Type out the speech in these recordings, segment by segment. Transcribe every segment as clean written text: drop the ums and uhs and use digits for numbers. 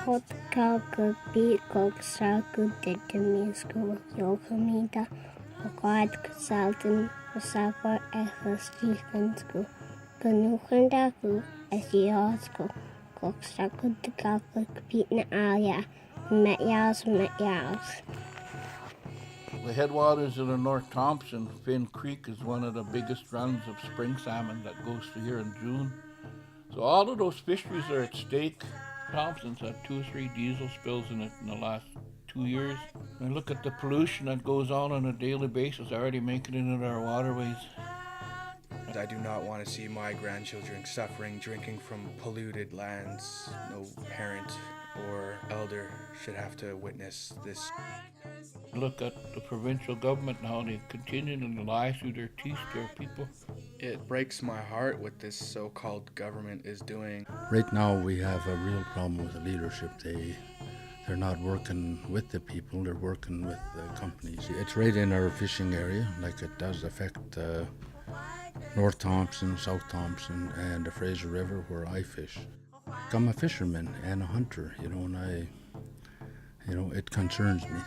Caretakers beat Caretakers determinisco Yecwemne required consultant Caretakers efficiency Canukandaku Asiasko Caretakers beat na area met The headwaters of the North Thompson, Finn Creek, is one of the biggest runs of spring salmon that goes through here in June. So all of those fisheries are at stake. Thompson's had 2 or 3 diesel spills in it in the last 2 years. And look at the pollution that goes on a daily basis, already making it into our waterways. I do not want to see my grandchildren suffering drinking from polluted lands. No parent or elder should have to witness this. Look at the provincial government and how they continue to lie through their teeth to our people. It breaks my heart what this so-called government is doing. Right now we have a real problem with the leadership. They're not working with the people, they're working with the companies. It's right in our fishing area, like it does affect North Thompson, South Thompson, and the Fraser River where I fish. I'm a fisherman and a hunter, and it concerns me.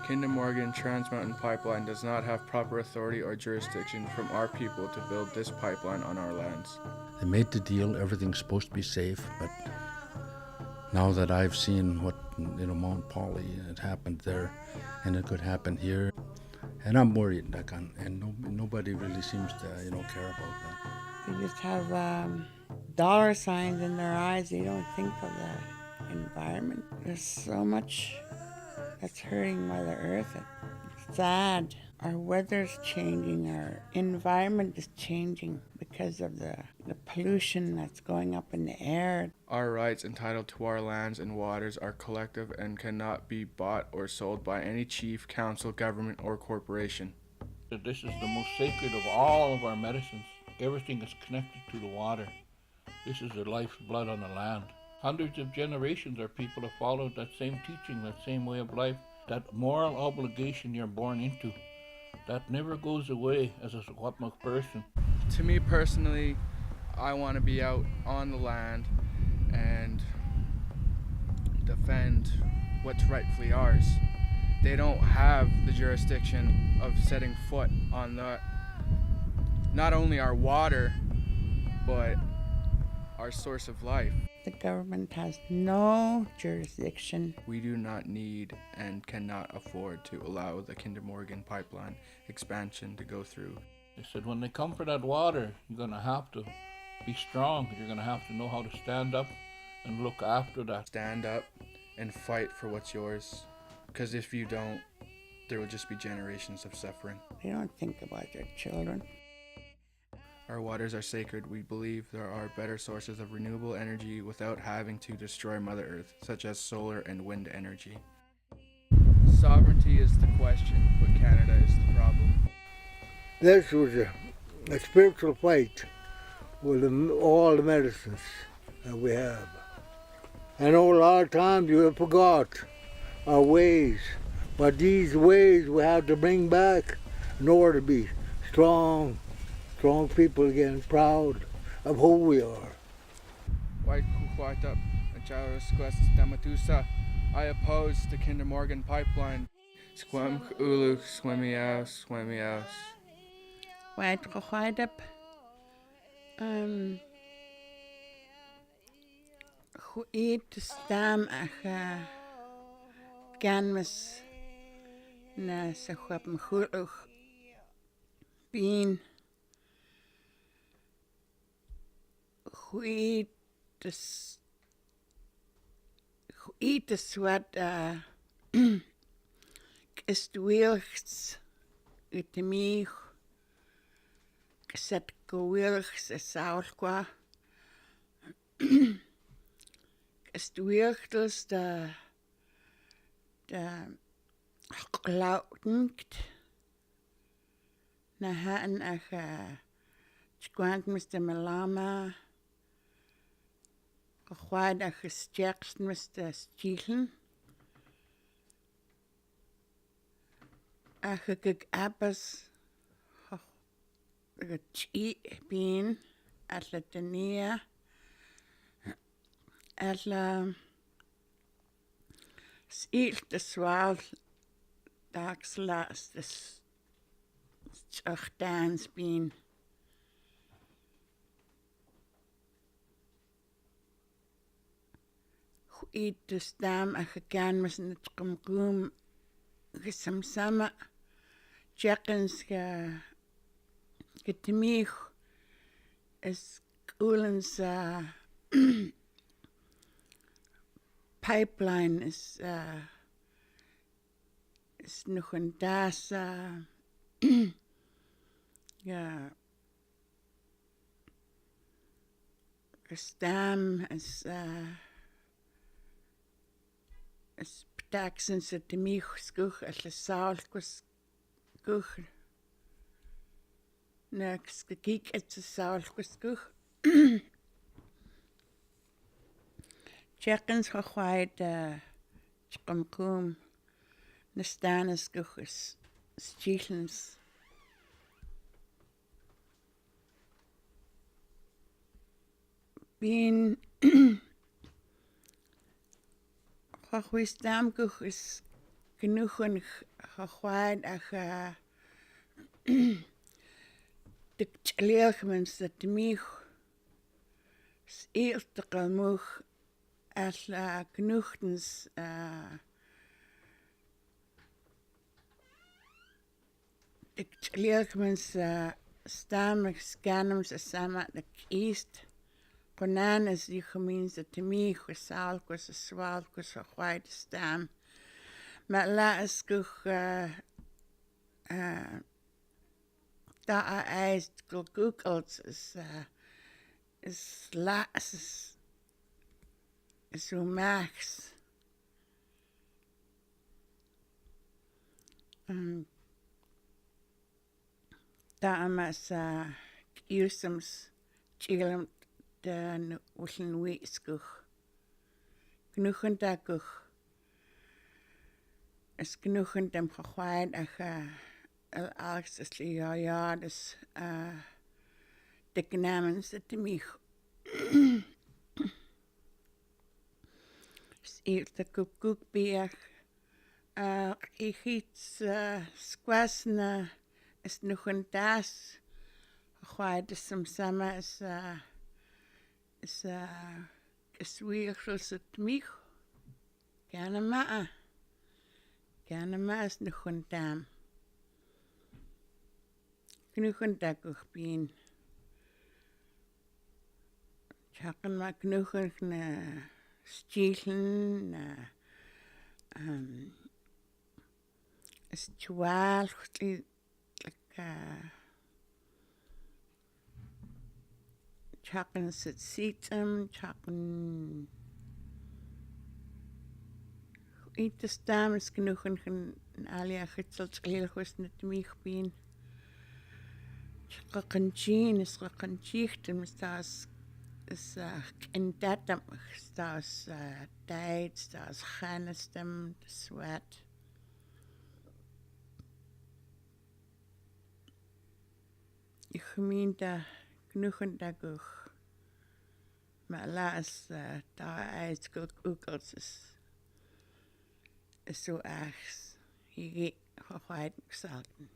Kinder Morgan Trans Mountain Pipeline does not have proper authority or jurisdiction from our people to build this pipeline on our lands. They made the deal, everything's supposed to be safe, but now that I've seen what, Mount Polly had happened there, and it could happen here, and I'm worried, nobody really seems to, care about that. They just have dollar signs in their eyes. They don't think of the environment. There's so much that's hurting Mother Earth. It's sad. Our weather's changing. Our environment is changing because of the pollution that's going up in the air. Our rights entitled to our lands and waters are collective and cannot be bought or sold by any chief, council, government, or corporation. This is the most sacred of all of our medicines. Everything is connected to the water. This is the life's blood on the land. Hundreds of generations our people have followed that same teaching, that same way of life, that moral obligation you're born into. That never goes away as a Yecwemne person. To me personally, I want to be out on the land and defend what's rightfully ours. They don't have the jurisdiction of setting foot on not only our water, but our source of life. The government has no jurisdiction. We do not need and cannot afford to allow the Kinder Morgan pipeline expansion to go through. They said when they come for that water, you're going to have to be strong. You're going to have to know how to stand up and look after that. Stand up and fight for what's yours. Because if you don't, there will just be generations of suffering. They don't think about their children. Our waters are sacred. We believe there are better sources of renewable energy without having to destroy Mother Earth, such as solar and wind energy. Sovereignty is the question, but Canada is the problem. This was a spiritual fight with all the medicines that we have. I know a lot of times you have forgot our ways, but these ways we have to bring back in order to be strong people again, proud of who we are. I oppose the Kinder Morgan pipeline. Squam ulu, swimmy out. White up. Who eat stam ganmas na sa Yecwemne hulug bean. Who eat what is wilks ut me set go wilks is saulqua is wilks the lautend na han squant Mr. Malama Gwaad a gestjerkst Mr. Stielen. A gekik appes bean at la tenia at la S'il the swal dags last this dance bean. Eat the stam a gegaan was in het komkoem gesamsama checkens getemich is Ulen's pipeline is nog een das ja stam is ptaxen se temich skuch as le saal kus kuch next gekik het se saal kus kuch checkens gewaait komkom na stanes kuch is stielens bin Wisdom is genoeg en gewaard en de leergemens dat mij is eerst kalmoeg als genoegtens de leergemens staan scannen ze samen de east Bananas die gemeens dat mij gesaal was zwaar was gewaard staan maar laat ik daar is gegoogeld is laat is zo max daar mas eerstens chillen dan willen we skuch genoegen dakuch is genoegen dem gewaard en als is ja dus de namens het mij is eerst de koek beer ik iets squasne is nog een tas gewaard is samen is weer zoals het mij gerne maar is nog een taam genoeg een dakuch bien chakken maar genoeg een stielen is twaal chakken sit seatem chakken eet de stam is genoeg een alia gitsels heel goed net mij bien chakken is chakken chichten is in dat is tijd is ganestem sweat ik gemeente genoegen dakuch maar laat daar uit ook als is zo erg je gaat gewaard salten